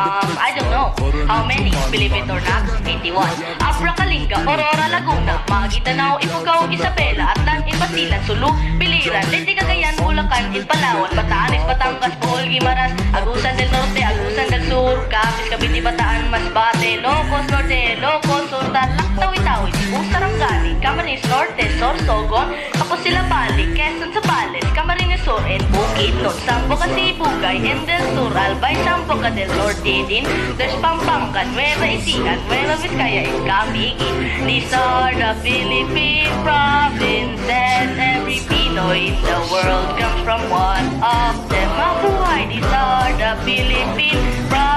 I don't know how many, believe it or not, 81. Abracalingga, Aurora, Laguna, Maguindanao, Ifugao, Isabela, Atlan, Basilan, Sulu, Biliran, Leyte, Cagayan, Bulacan, Palawan, Batanes, Batangas, Bohol, Guimaras, Agusan del Norte, Agusan del Sur, Capiz, Cavite, Bataan, Masbate, Locos, Norte, Locos, Sur, Tarlac, Tawi-Tawi, Cebu, Sarangani, Camarines Norte, Sorsogon, Kapos-Silapali, Quezon, Zambales, Camarines Sur, and Bukidnon, Sambuca, Sibugay, and del Sur, Albay, Sambuca del Norte din, there's Pampanga, Nueva Ecija, Nueva Vizcaya, and Camiguin. These are the Philippine provinces. Every Pinoy in the world comes from one of them. Mabuhay, these are the Philippine provinces.